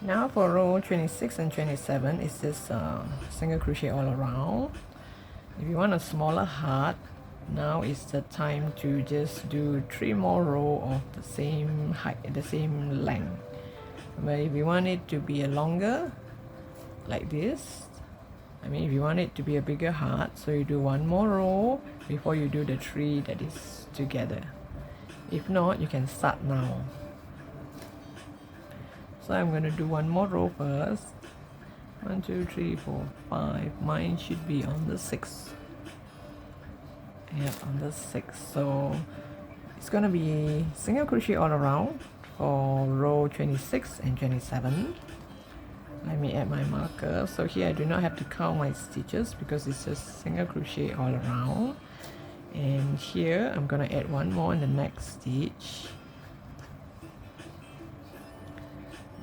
Now for row 26 and 27, it's just single crochet all around. If you want a smaller heart, now is the time to just do 3 more rows of the same height, the same length. But if you want it to be a longer, like this, I mean if you want it to be a bigger heart, so you do 1 more row before you do the 3 that is together. If not, you can start now. So I'm going to do 1 more row first. 1, 2, 3, 4, 5. Mine should be on the 6th. Yeah, on the 6th. So it's going to be single crochet all around for row 26 and 27. Let me add my marker. So here I do not have to count my stitches because it's just single crochet all around. And here I'm going to add 1 more in the next stitch.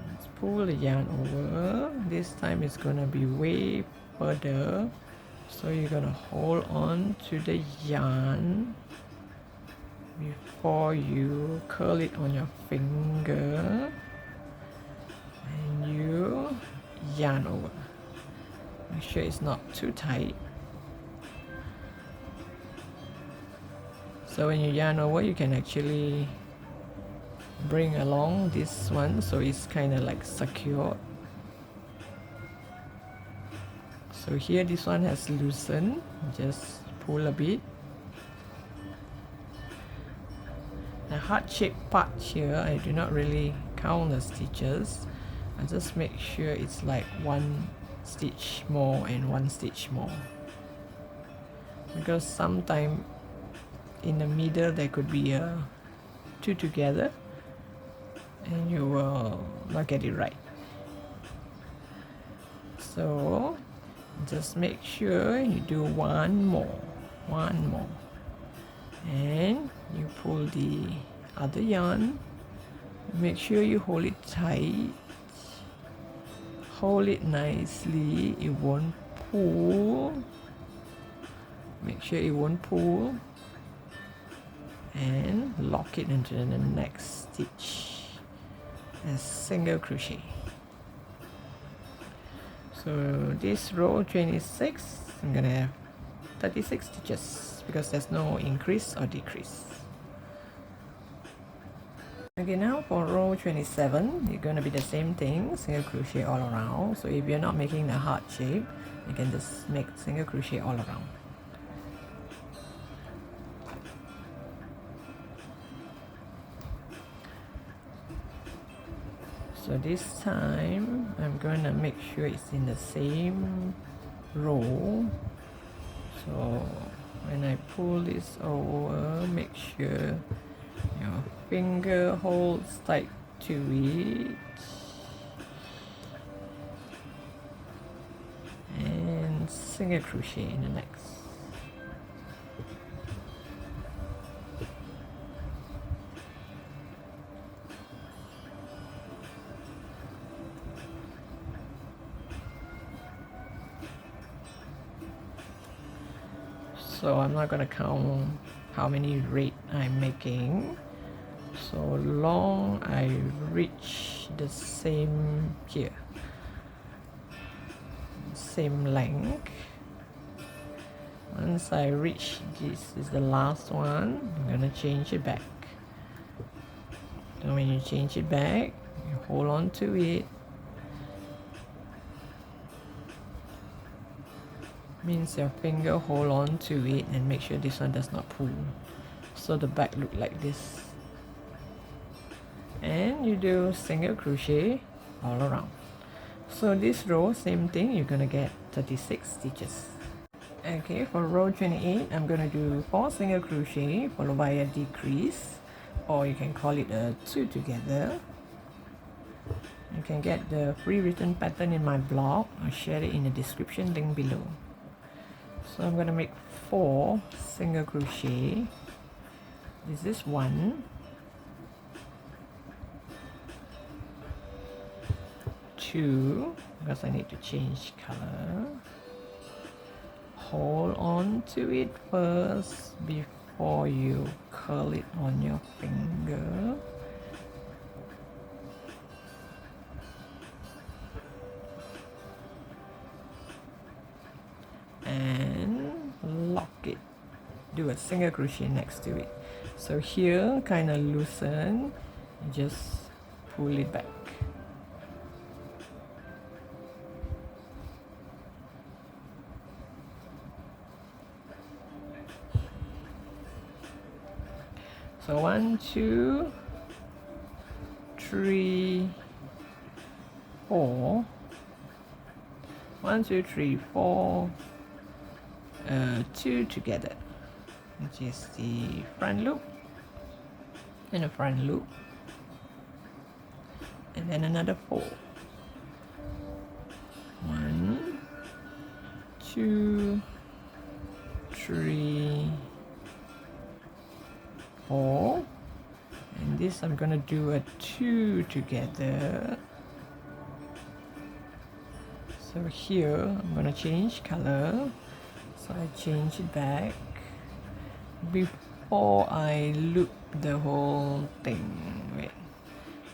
Let's pull the yarn over. This time it's going to be way further. So you're going to hold on to the yarn before you curl it on your finger. And you yarn over. Make sure it's not too tight. So when you yarn over, you can actually bring along this one so it's kind of like secure. So here this one has loosened, just pull a bit. The heart-shaped part here, I do not really count the stitches. I just make sure it's like 1 stitch more and 1 stitch more. Because sometimes in the middle there could be 2 together and you will not get it right. So just make sure you do 1 more, and you pull the other yarn. Make sure you hold it tight, hold it nicely, it won't pull. Make sure it won't pull, and lock it into the next stitch as single crochet. So this row 26, I'm gonna have 36 stitches because there's no increase or decrease. Okay, now for row 27, you're gonna be the same thing, single crochet all around. So if you're not making the heart shape, you can just make single crochet all around. So this time I'm going to make sure it's in the same row. So when I pull this over, make sure your finger holds tight to it and single crochet in the next. So I'm not going to count how many red I'm making, so long I reach the same here, same length. Once I reach this is the last one, I'm going to change it back. So when you change it back, you hold on to it. Means your finger hold on to it and make sure this one does not pull, so the back look like this. And you do single crochet all around. So this row, same thing, you're gonna get 36 stitches. Okay, for row 28, I'm gonna do 4 single crochet followed by a decrease, or you can call it a 2 together. You can get the free written pattern in my blog. I'll share it in the description link below. So I'm going to make 4 single crochet. This is 1, 2, because I need to change color. Hold on to it first before you curl it on your finger. a single crochet next to it. So here, kind of loosen, you just pull it back. So 1, 2, 3, 4. 1, 2, 3, 4. 2 together, which is the front loop and a front loop, and then another 4. 1, 2, 3, 4, and this I'm gonna do a 2 together. So here I'm gonna change color, so I change it back before I loop the whole thing. Wait,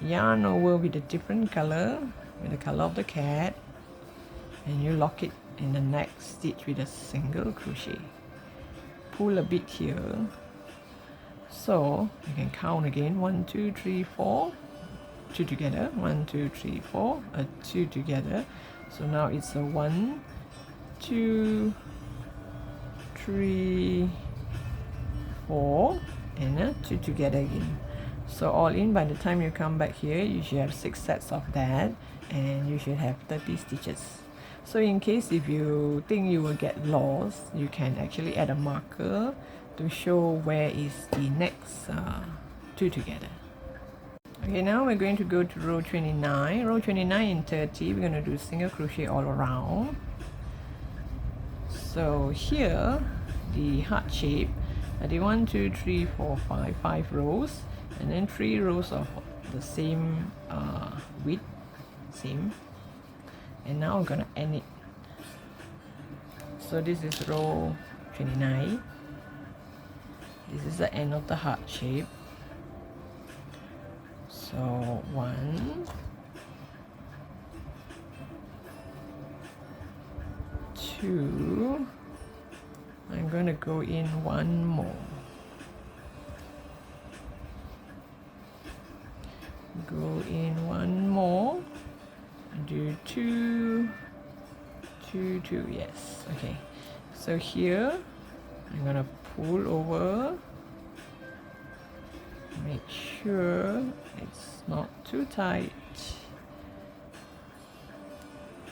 yarn over with a different color, with the color of the cat, and you lock it in the next stitch with a single crochet. Pull a bit here, so you can count again. 1, 2, 3, 4, 2 together. 1, 2, 3, 4, a 2 together. So now it's a 1, 2, 3, 4, and a 2 together again. So all in, by the time you come back here, you should have 6 sets of that, and you should have 30 stitches. So in case if you think you will get lost, you can actually add a marker to show where is the next 2 together. Okay, now we're going to go to row 29. Row 29 in 30, we're going to do single crochet all around. So here, the heart shape, I did 1, 2, 3, 4, 5 rows, and then 3 rows of the same width, same. And now I'm gonna end it. So this is row 29. This is the end of the heart shape. So 1, 2, I'm going to go in 1 more. Go in 1 more. Do 2, 2, 2, yes. Okay. So here, I'm going to pull over. Make sure it's not too tight.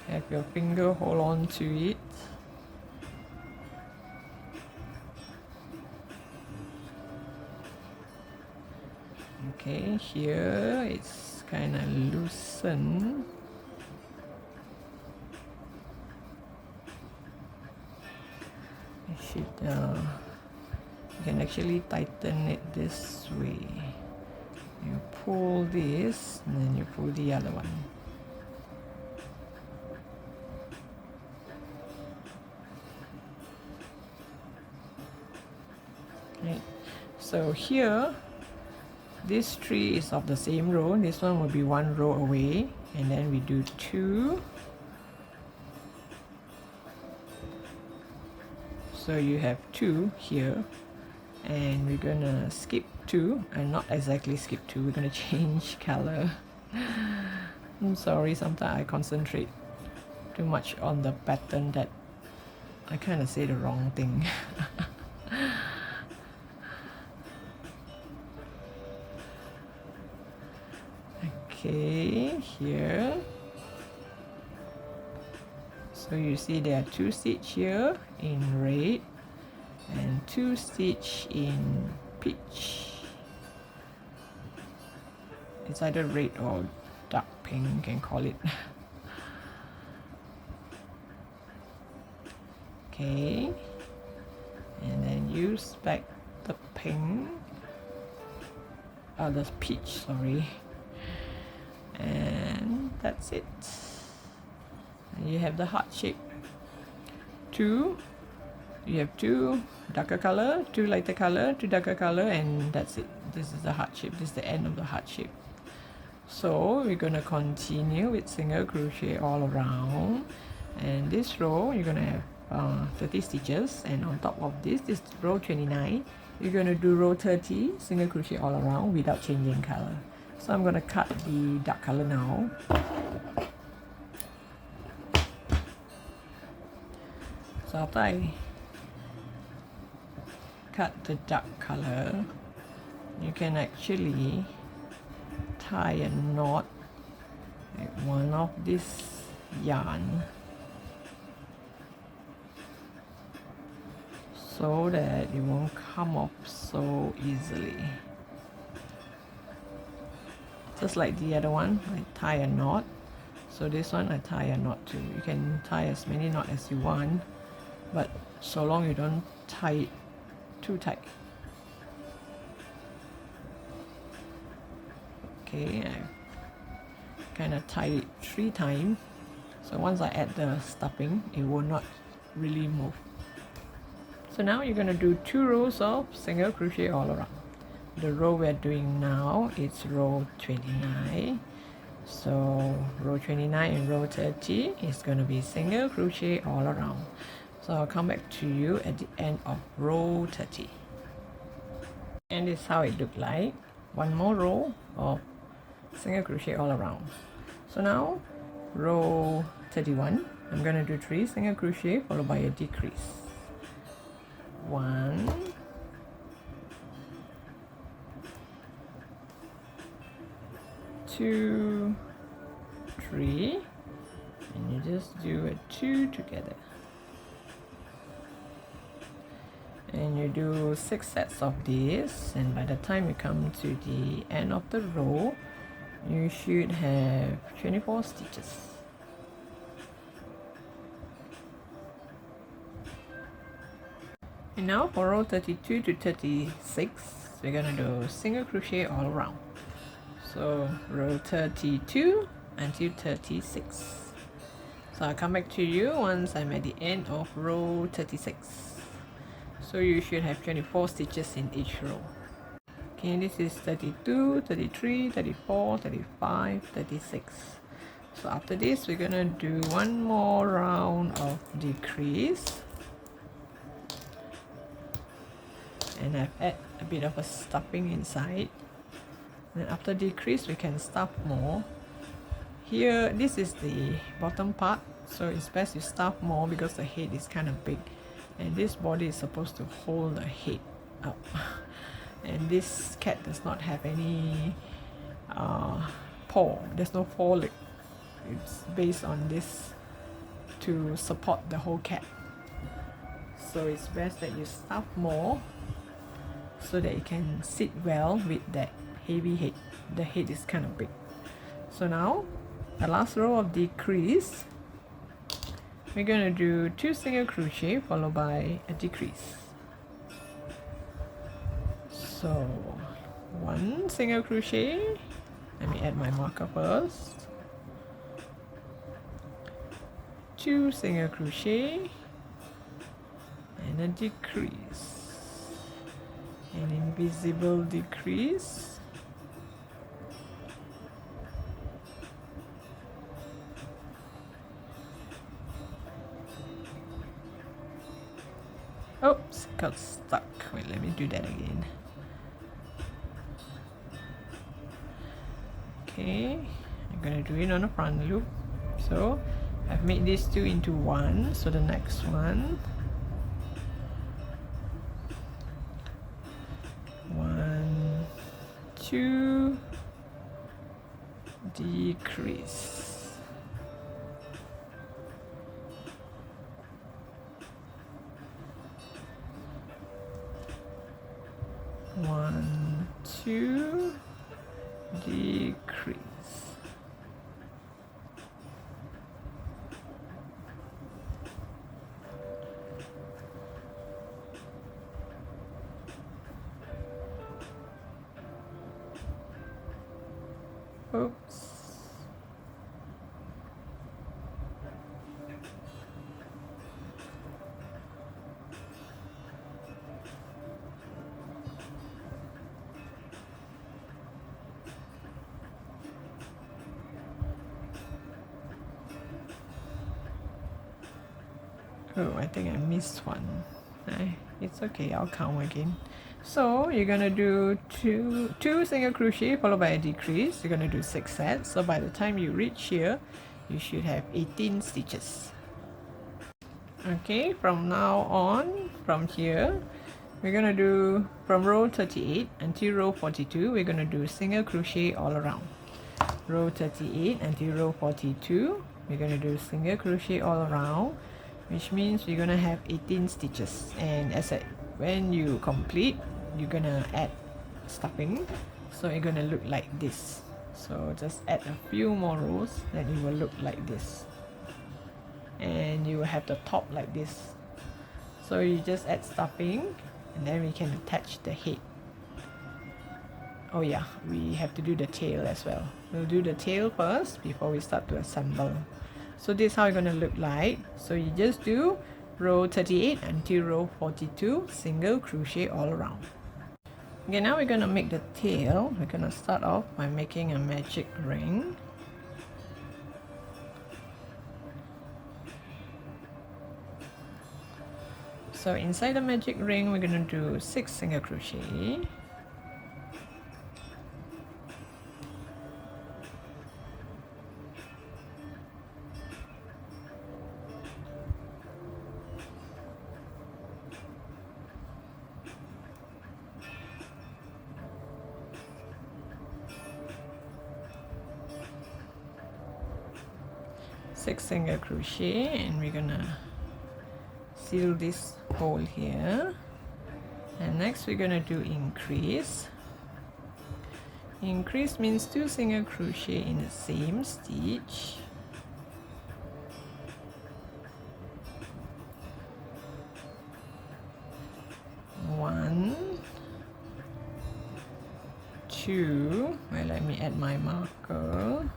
Have your finger hold on to it. Okay, here it's kind of loosen. You can actually tighten it this way. You pull this and then you pull the other one. Right. So here, this 3 is of the same row. This one will be 1 row away, and then we do 2. So you have 2 here, and we're gonna skip 2, and not exactly skip 2, we're gonna change color. I'm sorry, sometimes I concentrate too much on the pattern that I kind of say the wrong thing. Okay, here. So you see there are 2 stitch here in red and 2 stitch in peach. It's either red or dark pink, you can call it. Okay, and then use back the pink, the peach, sorry, and that's it. And you have the heart shape. 2, you have 2 darker color, 2 lighter color, 2 darker color, and that's it. This is the heart shape. This is the end of the heart shape. So we're gonna continue with single crochet all around, and this row you're gonna have 30 stitches, and on top of this is row 29. You're going to do row 30 single crochet all around without changing color. So I'm going to cut the dark color now. So after I cut the dark color, you can actually tie a knot with one of this yarn so that it won't come off so easily. Just like the other one, I tie a knot. So this one I tie a knot too. You can tie as many knots as you want, but so long you don't tie it too tight. Okay, I kind of tie it 3 times. So once I add the stuffing, it will not really move. So now you're going to do 2 rows of single crochet all around. The row we're doing now is row 29. So row 29 and row 30 is going to be single crochet all around. So I'll come back to you at the end of row 30. And this is how it looked like. One more row of single crochet all around. So now row 31, I'm going to do 3 single crochet followed by a decrease. 1, 2, 3, and you just do a 2 together, and you do 6 sets of this, and by the time you come to the end of the row, you should have 24 stitches. And now for row 32 to 36, we're gonna do single crochet all around. So row 32 until 36. So I'll come back to you once I'm at the end of row 36. So you should have 24 stitches in each row. Okay, this is 32, 33, 34, 35, 36. So after this, we're gonna do one more round of decrease. And I've added a bit of a stuffing inside. Then after decrease, we can stuff more. Here, this is the bottom part, so it's best you stuff more because the head is kind of big, and this body is supposed to hold the head up. And this cat does not have any paw. There's no foreleg. It's based on this to support the whole cat. So it's best that you stuff more so that it can sit well with that heavy head. The head is kind of big. So now the last row of decrease, we're going to do 2 single crochet followed by a decrease. So 1 single crochet, let me add my marker first, 2 single crochet and a decrease, an invisible decrease. Oops, got stuck. Wait, let me do that again. Okay, I'm gonna do it on the front loop. So I've made these 2 into 1. So the next one, 1, 2, decrease. 1, 2, decrease. Oops. Oh, I think I missed one. It's okay, I'll count again. So you're gonna do two single crochet followed by a decrease. You're gonna do 6 sets. So by the time you reach here, you should have 18 stitches. Okay, from now on, from here, we're gonna do from row 38 until row 42. We're gonna do single crochet all around. Row 38 until row 42, we're gonna do single crochet all around, which means we're gonna have 18 stitches. And as I, when you complete, you're gonna add stuffing, so it's gonna look like this. So just add a few more rows, then it will look like this, and you will have the top like this. So you just add stuffing, and then we can attach the head. Oh yeah, we have to do the tail as well. We'll do the tail first before we start to assemble. So this is how it's gonna look like. So you just do row 38 until row 42, single crochet all around. Okay, now we're gonna make the tail. We're gonna start off by making a magic ring. So inside the magic ring, we're gonna do 6 single crochet. Six single crochet, and we're gonna seal this hole here. And next we're gonna do increase. Increase means 2 single crochet in the same stitch. One, two. Well, let me add my marker.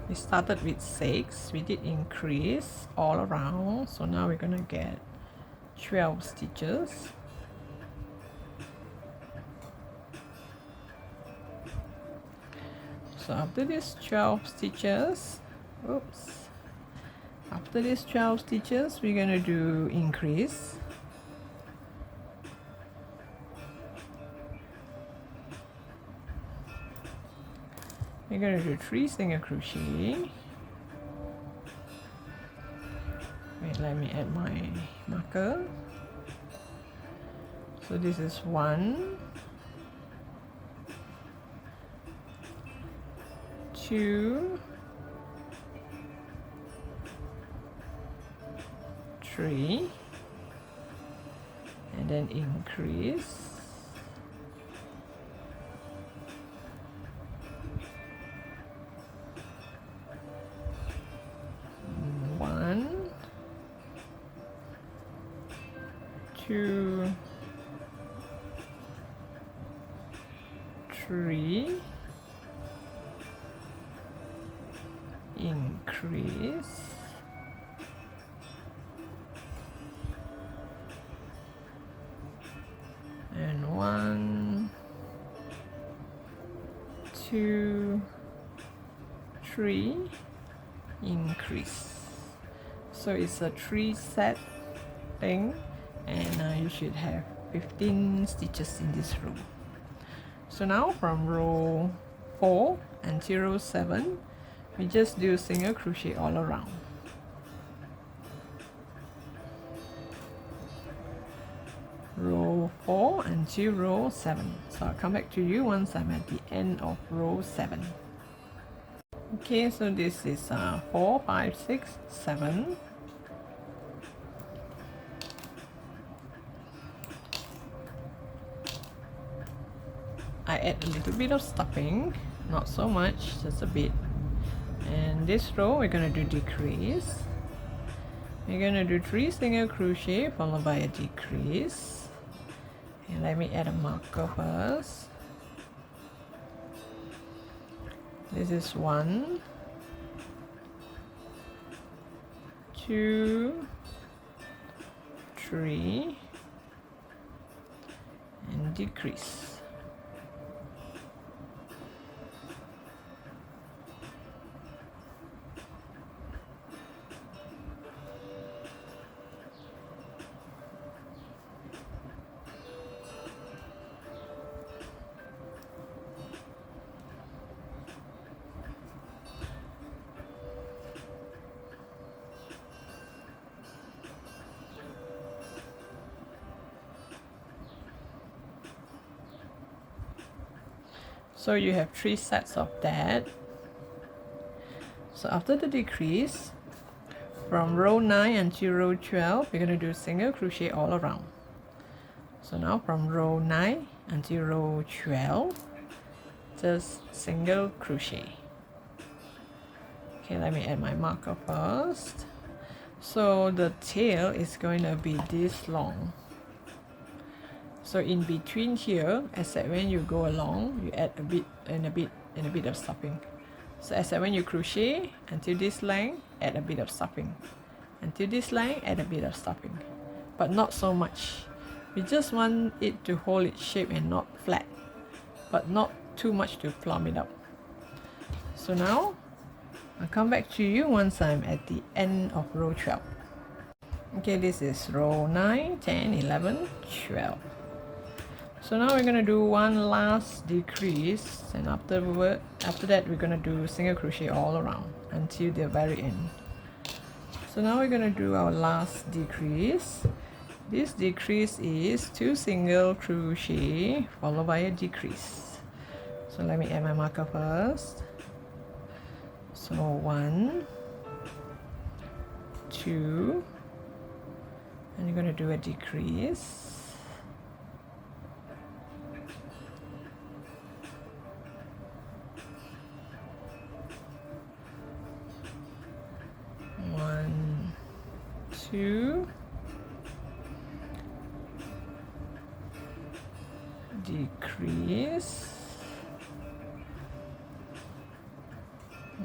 We started with 6, we did increase all around, so now we're gonna get 12 stitches. So after these 12 stitches, after these 12 stitches, we're gonna do increase. We're going to do 3 single crochet. Wait, let me add my marker. So this is 1, 2, 3, and then increase. Two, 3, increase, and 1, 2, 3, increase. So it's a 3 set thing, and you should have 15 stitches in this row. So now from row 4 until row 7, we just do single crochet all around. Row 4 until row 7. So I'll come back to you once I'm at the end of row 7. Okay, so this is 4, 5, 6, 7. I add a little bit of stuffing, not so much, just a bit. And this row we're gonna do decrease. We're gonna do 3 single crochet followed by a decrease. And let me add a marker first. This is 1, 2, 3, and decrease. So you have 3 sets of that. So after the decrease, from row 9 until row 12, we're going to do single crochet all around. So now from row 9 until row 12, just single crochet. Okay, let me add my marker first. So the tail is going to be this long. So in between here, except when you go along, you add a bit and a bit and a bit of stuffing. So except when you crochet until this length, add a bit of stuffing. Until this length, add a bit of stuffing. But not so much. We just want it to hold its shape and not flat, but not too much to plump it up. So now, I'll come back to you once I'm at the end of row 12. Okay, this is row 9, 10, 11, 12. So now we're going to do one last decrease, and after that we're going to do single crochet all around until the very end. So now we're going to do our last decrease. This decrease is 2 single crochet followed by a decrease. So let me add my marker first. So 1, 2, and you're going to do a decrease. 1, 2, decrease,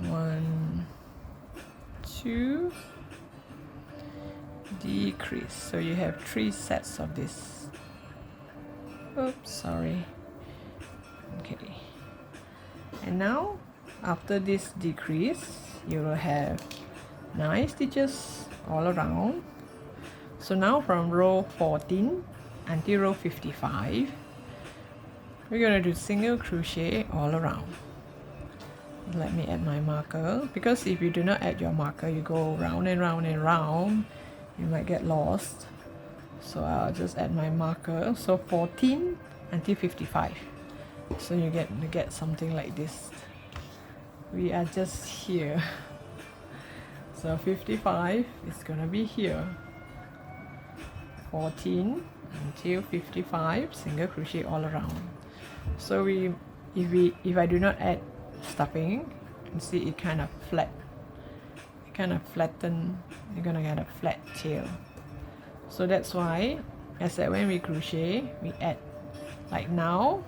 1, 2, decrease. So you have 3 sets of this. Oops, sorry. Okay, and now after this decrease you will have 9 stitches all around. So now from row 14 until row 55, we're going to do single crochet all around. Let me add my marker, because if you do not add your marker, you go round and round and round, you might get lost. So I'll just add my marker. So 14 until 55. So you get something like this. We are just here. So 55 is gonna be here. 14 until 55, single crochet all around. So if I do not add stuffing, you can see it kind of flat. It kind of flatten. You're gonna get a flat tail. So that's why I said when we crochet, we add. Like now,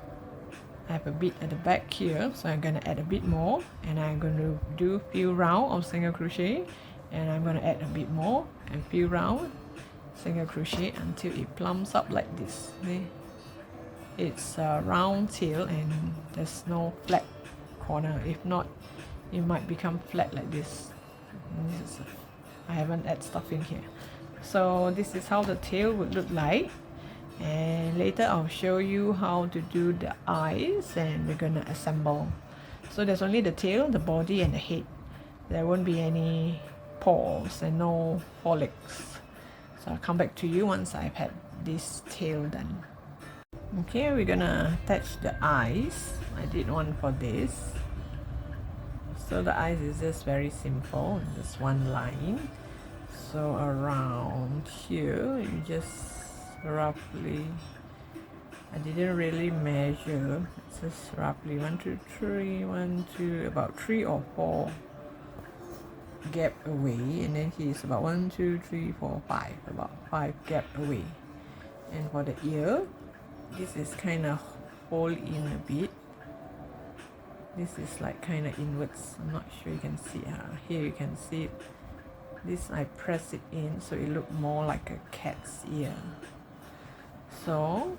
I have a bit at the back here, so I'm gonna add a bit more, and I'm going to do few round of single crochet, and I'm gonna add a bit more and few round single crochet until it plumps up like this. Okay? It's a round tail and there's no flat corner. If not, it might become flat like this. I haven't added stuffing here. So this is how the tail would look like, and later I'll show you how to do the eyes, and we're gonna assemble. So there's only the tail, the body, and the head. There won't be any paws and no forelegs. So I'll come back to you once I've had this tail done. Okay, we're gonna attach the eyes. I did one for this. So the eyes is just very simple, just one line. So around here, you just roughly I didn't really measure, it's just roughly 1 2 3 1 2, about 3 or 4 gap away, and then he's about 1 2 3 4 5, about 5 gap away. And for the ear, this is kind of hole in a bit. This is like kind of inwards. I'm not sure you can see here you can see it. This I press it in so it look more like a cat's ear. So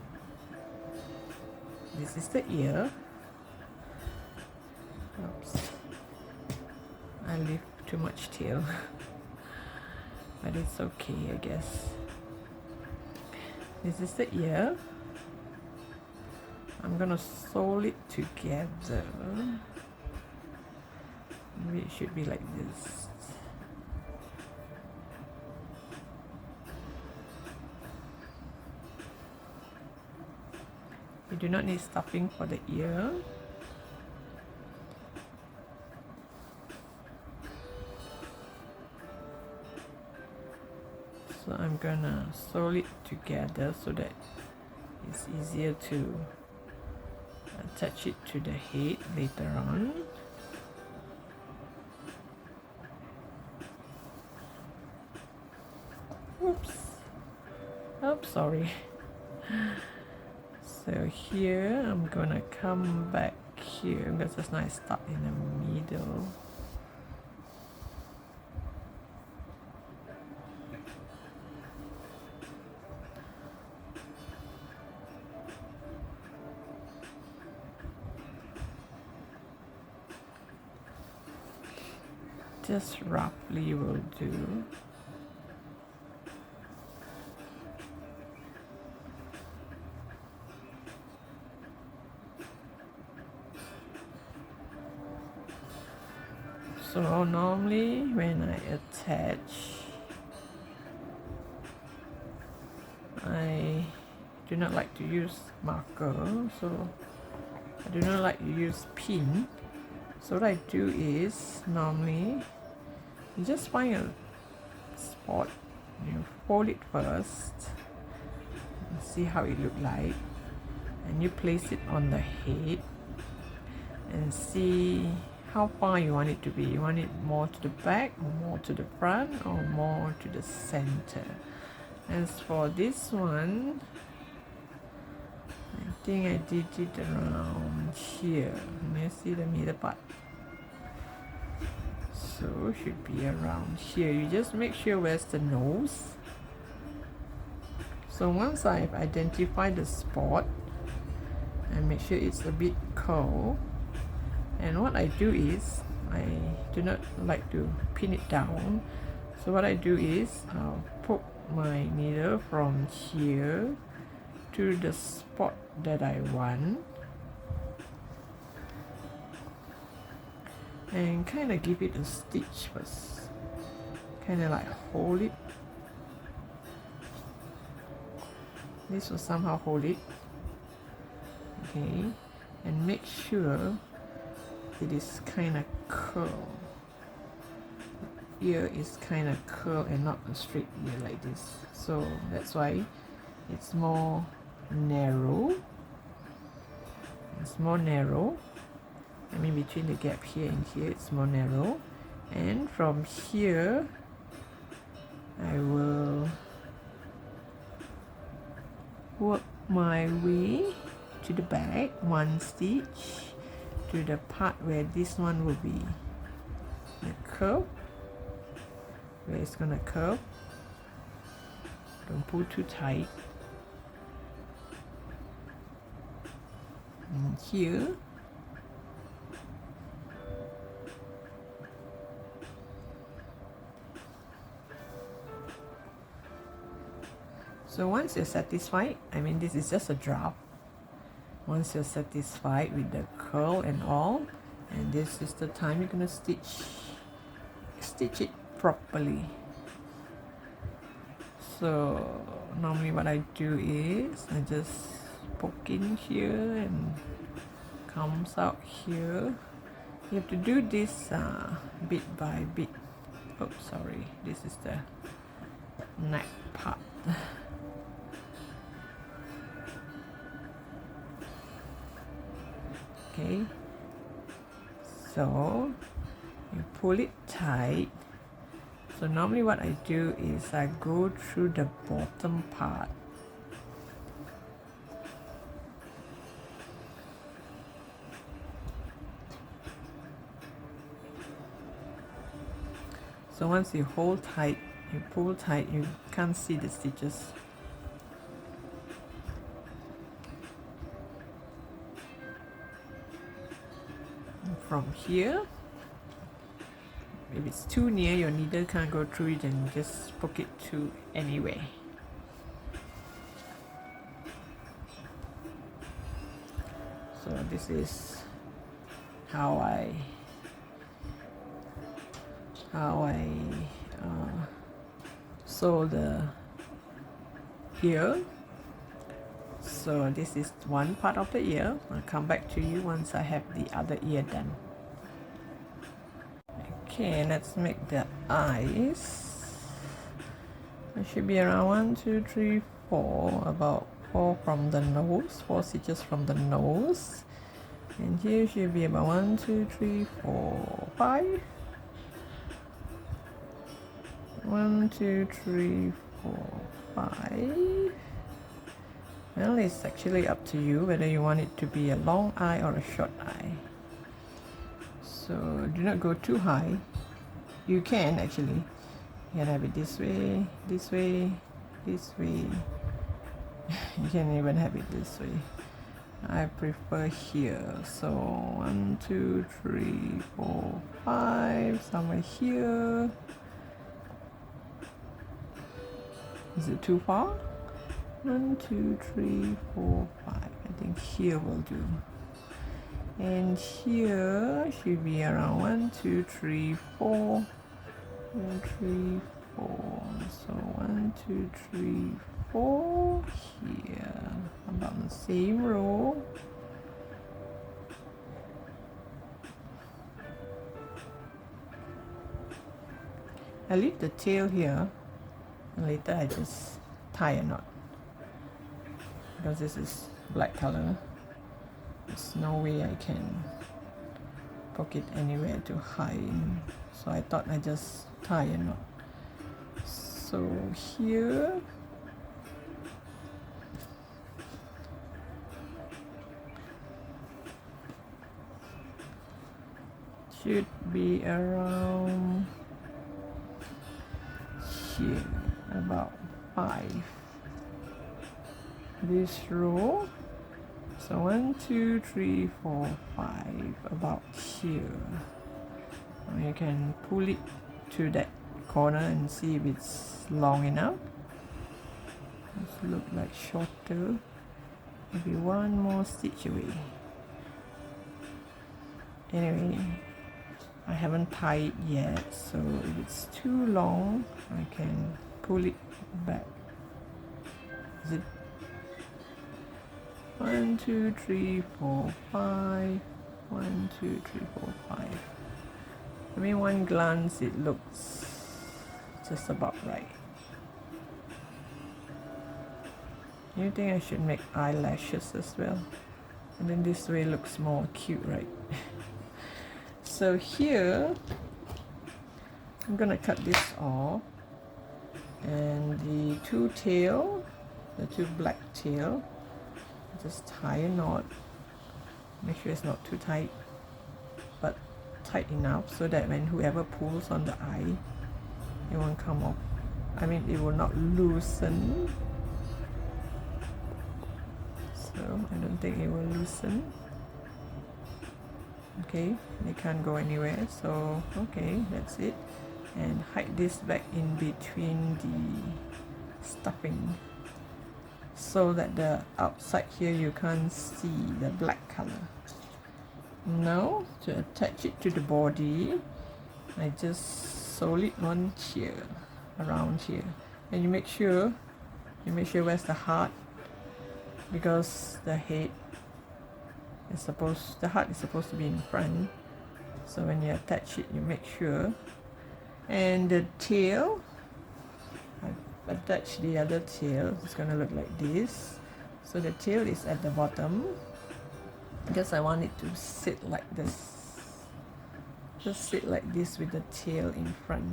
this is the ear. Oops, I leave too much tail but it's okay, I guess. This is the ear. I'm gonna sew it together. Maybe it should be like this. You do not need stuffing for the ear. So I'm gonna sew it together so that it's easier to attach it to the head later on. Oops, sorry. So here I'm gonna come back here because it's not stuck in the middle. Just roughly will do. So normally when I attach, I do not like to use marker, so I do not like to use pin. So what I do is, normally you just find a spot, you fold it first and see how it look like, and you place it on the head and see how far you want it to be. You want it more to the back, or more to the front, or more to the center. As for this one, I think I did it around here. You see the middle part? So should be around here. You just make sure where's the nose. So once I've identified the spot, I make sure it's a bit curved. And what I do is, I do not like to pin it down. So what I do is, I'll poke my needle from here to the spot that I want, and kind of give it a stitch first. Kind of like hold it. This will somehow hold it. Okay, and make sure it is kind of curled. Ear is kind of curled and not a straight ear like this. So that's why it's more narrow. It's more narrow. I mean, between the gap here and here, it's more narrow. And from here, I will work my way to the back, one stitch, to the part where this one will be the curve, where it's gonna curve. Don't pull too tight. And here, so once you're satisfied, I mean, this is just a draft. Once you're satisfied with the curl and all, and this is the time you're gonna stitch it properly. So normally what I do is I just poke in here and comes out here. You have to do this bit by bit. Oh, sorry, this is the neck part. Okay, so you pull it tight. So normally what I do is I go through the bottom part. So once you hold tight, you pull tight, you can't see the stitches. And from here, if it's too near, your needle can't go through it, and just poke it to anywhere. So this is how I sew the ear. So this is one part of the ear. I'll come back to you once I have the other ear done. Okay, let's make the eyes. It should be around 1, 2, 3, 4, about 4 from the nose, 4 stitches from the nose. And here should be about 1, 2, 3, 4, 5. 1, 2, 3, 4, 5. Well, it's actually up to you whether you want it to be a long eye or a short eye. So do not go too high. You can actually. You can have it this way, this way, this way. You can even have it this way. I prefer here. So 1, 2, 3, 4, 5, somewhere here. Is it too far? 1, 2, 3, 4, 5. I think here will do. And here should be around 1, 2, 3, 4. 1, 3, 4. So 1, 2, 3, 4 here. About the same row. I leave the tail here, and later I just tie a knot. Because this is black color, there's no way I can poke it anywhere to hide. So I thought I just tie a knot. So here, should be around here, about 5. This row, so 1, 2, 3, 4, 5, about here. You can pull it to that corner and see if it's long enough. This look like shorter. Maybe one more stitch away. Anyway, I haven't tied yet, so if it's too long, I can pull it back. Is it 1, 2, 3, 4, 5? 1, 2, 3, 4, 5. I mean, one glance it looks just about right. You think I should make eyelashes as well? And then this way looks more cute, right? So here, I'm gonna cut this off, and the two tail, the two black tail, just tie a knot. Make sure it's not too tight, but tight enough so that when whoever pulls on the eye, it won't come off. I mean, it will not loosen. So I don't think it will loosen. Okay, they can't go anywhere, so okay, that's it. And hide this back in between the stuffing so that the outside here you can't see the black color. Now to attach it to the body, I just sew it on here, around here, and you make sure where's the heart, because the head is the heart is supposed to be in front. So when you attach it, you make sure. And the tail, I attach the other tail. It's gonna look like this. So the tail is at the bottom. because I want it to sit like this. Just sit like this with the tail in front,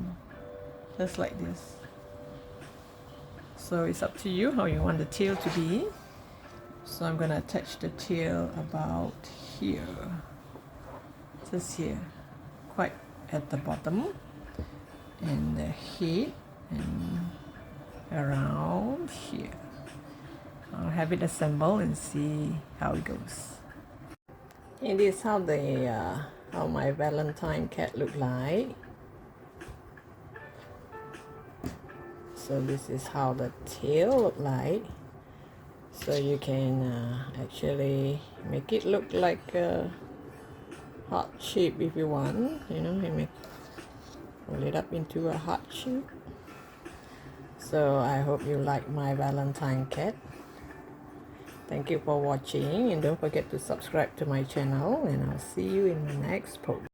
just like this. So it's up to you how you want the tail to be. So I'm gonna attach the tail about here, just here, quite at the bottom, and the head and around here. I'll have it assemble and see how it goes. And this is how how my Valentine cat look like. So this is how the tail look like. So you can actually make it look like a heart shape if you want. You know, you roll it up into a heart shape. So I hope you like my Valentine cat. Thank you for watching, and don't forget to subscribe to my channel, and I'll see you in the next post.